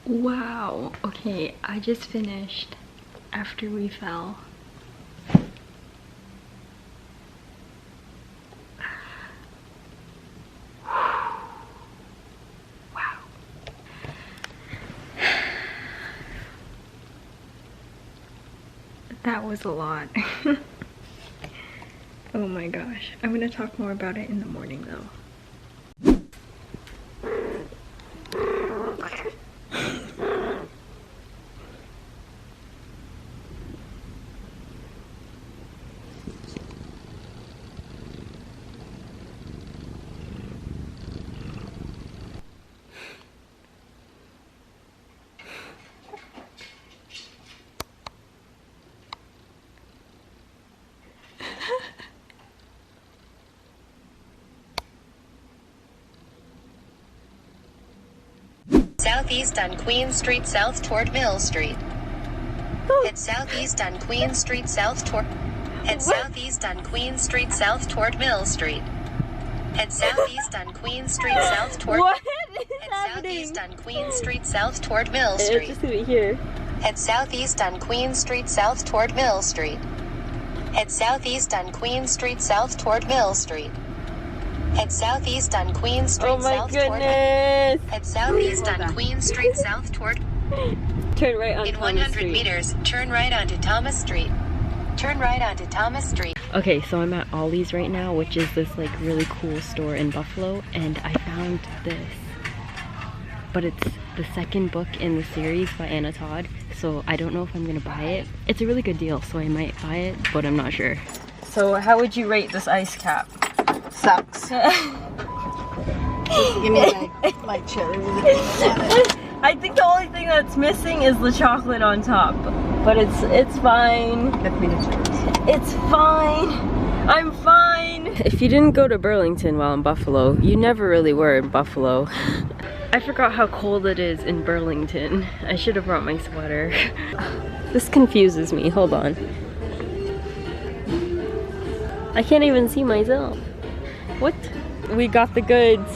Wow, okay, I just finished After We Fell. Wow. That was a lot. Oh my gosh. I'm gonna talk more about it in the morning though. Southeast on Queen Street south toward Mill Street. Head southeast on Queen Street south toward... Head southeast on Queen Street south toward Mill Street. Head southeast on Queen Street south toward... What is Head happening? southeast on Queen Street south toward Mill Street. Just leave it here. Head southeast on Queen Street south toward Mill Street. Head southeast on Queen Street south toward Mill Street. Head southeast on Queen Street south toward... Head southeast on Queen Street south toward... Turn right on In Thomas 100 Street. meters, turn right onto Thomas Street. Turn right onto Thomas Street. Okay, so I'm at Ollie's right now, which is this like really cool store in Buffalo, and I found this. But it's the second book in the series by Anna Todd, so I don't know if I'm gonna buy it. It's a really good deal, so I might buy it, but I'm not sure. So how would you rate this ice cap? Sucks. Give me my cherry with it. I think the only thing that's missing is the chocolate on top, but it's fine. Let me just... It's fine. I'm fine. If you didn't go to Burlington while in Buffalo, you never really were in Buffalo. I forgot how cold it is in Burlington. I should have brought my sweater. This confuses me. Hold on. I can't even see myself. What? We got the goods.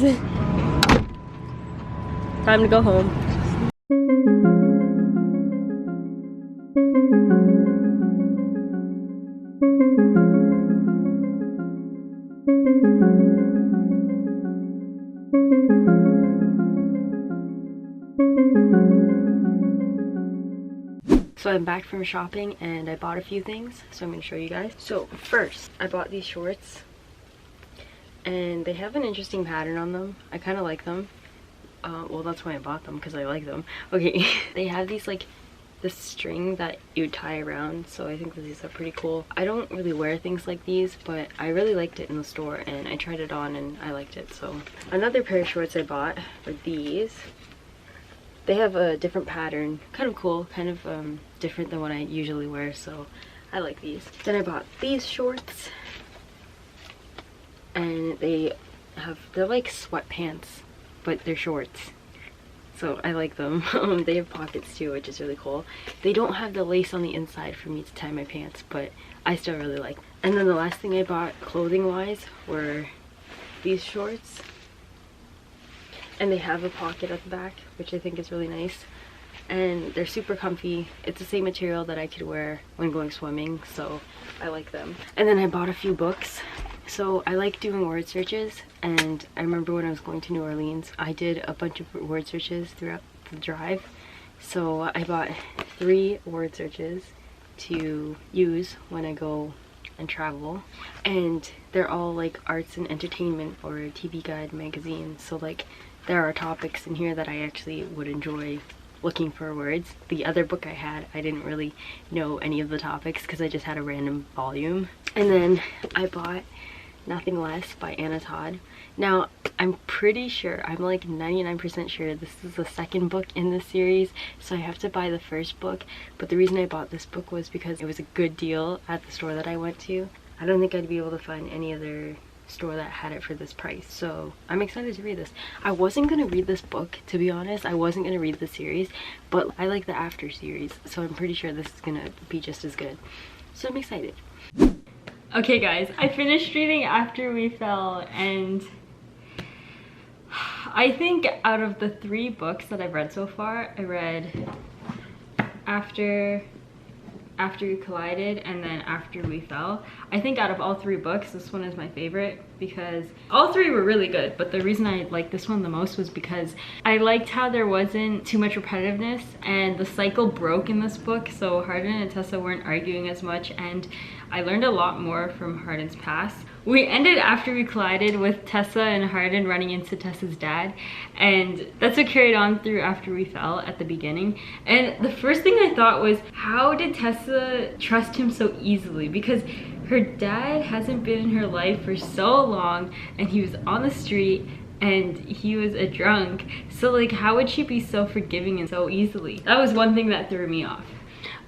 Time to go home. So I'm back from shopping and I bought a few things, so I'm going to show you guys. So first, I bought these shorts and they have an interesting pattern on them. I kind of like them. Well, that's why I bought them, because I like them. Okay, they have these like this string that you tie around, so I think these are pretty cool. I don't really wear things like these, but I really liked it in the store and I tried it on and I liked it. So another pair of shorts I bought are these. They have a different pattern, kind of cool, kind of different than what I usually wear, so I like these. Then I bought these shorts, and they're like sweatpants, but they're shorts, so I like them. They have pockets too, which is really cool. They don't have the lace on the inside for me to tie my pants, but I still really like them. And then the last thing I bought clothing wise were these shorts. And they have a pocket at the back, which I think is really nice. And they're super comfy. It's the same material that I could wear when going swimming, so I like them. And then I bought a few books. So I like doing word searches, and I remember when I was going to New Orleans, I did a bunch of word searches throughout the drive. So I bought 3 word searches to use when I go and travel, and they're all like arts and entertainment or TV Guide magazine. So like there are topics in here that I actually would enjoy looking for words. The other book I had, I didn't really know any of the topics because I just had a random volume. And then I bought Nothing Less by Anna Todd. Now, I'm pretty sure, I'm like 99% sure this is the second book in this series, so I have to buy the first book. But the reason I bought this book was because it was a good deal at the store that I went to. I don't think I'd be able to find any other store that had it for this price, so I'm excited to read this. I wasn't gonna read this book, to be honest. I wasn't gonna read the series, but I like the After series, so I'm pretty sure this is gonna be just as good, so I'm excited. Okay guys, I finished reading After We Fell, and I think out of the 3 books that I've read so far, I read After We Collided and then After We Fell. I think out of all 3 books, this one is my favorite because all 3 were really good, but the reason I liked this one the most was because I liked how there wasn't too much repetitiveness and the cycle broke in this book, so Hardin and Tessa weren't arguing as much, and I learned a lot more from Hardin's past. We ended After We Collided with Tessa and Hardin running into Tessa's dad, and that's what carried on through After We Fell at the beginning. And the first thing I thought was, how did Tessa trust him so easily? Because her dad hasn't been in her life for so long, and he was on the street and he was a drunk, so like how would she be so forgiving and so easily? That was one thing that threw me off.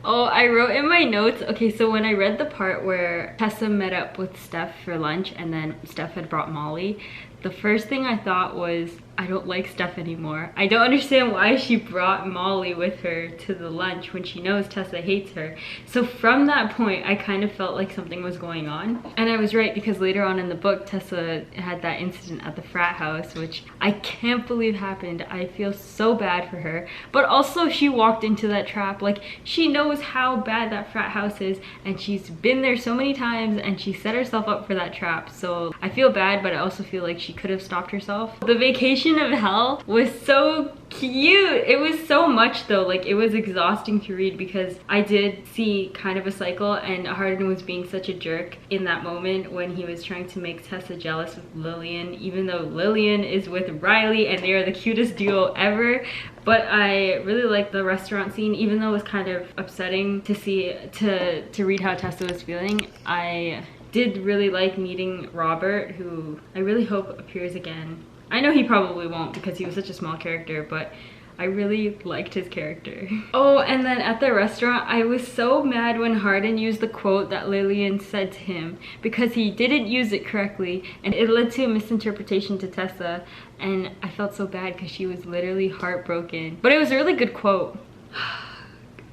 Oh, I wrote in my notes, okay, so when I read the part where Tessa met up with Steph for lunch and then Steph had brought Molly, the first thing I thought was, I don't like Steph anymore. I don't understand why she brought Molly with her to the lunch when she knows Tessa hates her. So from that point, I kind of felt like something was going on. And I was right, because later on in the book, Tessa had that incident at the frat house, which I can't believe happened. I feel so bad for her. But also she walked into that trap. Like, she knows how bad that frat house is, and she's been there so many times, and she set herself up for that trap. So I feel bad, but I also feel like she could have stopped herself. The vacation of hell was so cute. It was so much though, like it was exhausting to read because I did see kind of a cycle, and Hardin was being such a jerk in that moment when he was trying to make Tessa jealous with Lillian, even though Lillian is with Riley and they are the cutest duo ever. But I really liked the restaurant scene, even though it was kind of upsetting to see, to read how Tessa was feeling. I did really like meeting Robert, who I really hope appears again. I know he probably won't because he was such a small character, but I really liked his character. Oh, and then at the restaurant, I was so mad when Hardin used the quote that Lillian said to him because he didn't use it correctly, and it led to a misinterpretation to Tessa, and I felt so bad because she was literally heartbroken. But it was a really good quote.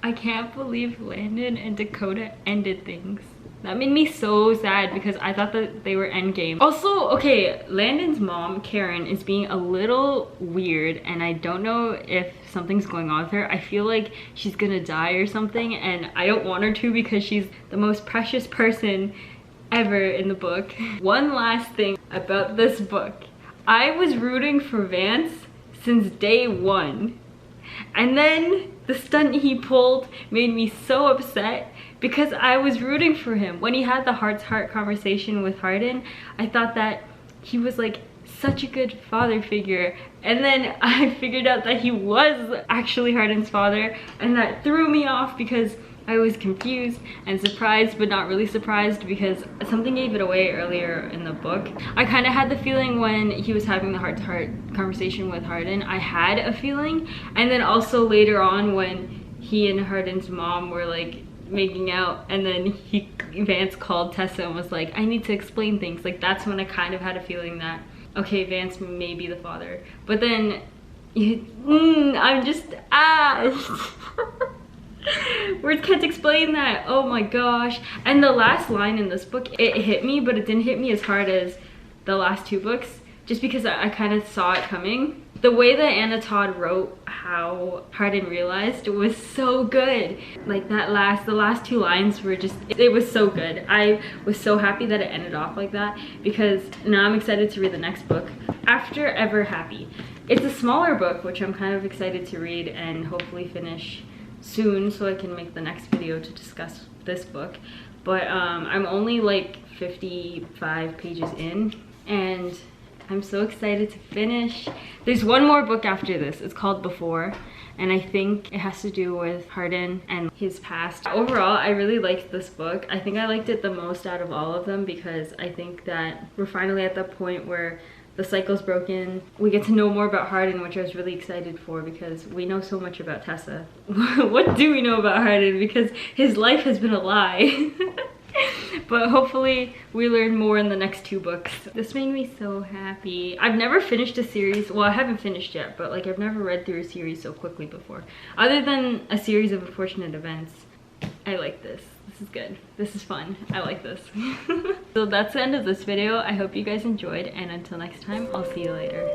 I can't believe Landon and Dakota ended things. That made me so sad because I thought that they were endgame. Also, okay, Landon's mom, Karen, is being a little weird, and I don't know if something's going on with her. I feel like she's gonna die or something, and I don't want her to because she's the most precious person ever in the book. One last thing about this book. I was rooting for Vance since day 1. And then the stunt he pulled made me so upset because I was rooting for him. When he had the heart-to-heart conversation with Hardin, I thought that he was like such a good father figure. And then I figured out that he was actually Hardin's father, and that threw me off because I was confused and surprised, but not really surprised because something gave it away earlier in the book. I kind of had the feeling when he was having the heart-to-heart conversation with Hardin. I had a feeling, and then also later on when he and Hardin's mom were like making out, and then Vance called Tessa and was like, I need to explain things. Like, that's when I kind of had a feeling that, okay, Vance may be the father. But then, I'm just, words can't explain that. Oh my gosh. And the last line in this book, it hit me, but it didn't hit me as hard as the last 2 books, just because I kind of saw it coming. The way that Anna Todd wrote how Hardin realized was so good. Like the last 2 lines were just, it was so good. I was so happy that it ended off like that because now I'm excited to read the next book, After Ever Happy. It's a smaller book, which I'm kind of excited to read and hopefully finish soon so I can make the next video to discuss this book. But I'm only like 55 pages in, and I'm so excited to finish. There's one more book after this. It's called Before, and I think it has to do with Hardin and his past. Overall, I really liked this book. I think I liked it the most out of all of them because I think that we're finally at the point where the cycle's broken. We get to know more about Hardin, which I was really excited for because we know so much about Tessa. What do we know about Hardin? Because his life has been a lie. But hopefully we learn more in the next 2 books. This made me so happy. I've never finished a series. Well, I haven't finished yet, but like I've never read through a series so quickly before. Other than a series of unfortunate events, I like this. This is good. This is fun. I like this. So that's the end of this video. I hope you guys enjoyed, and until next time, I'll see you later.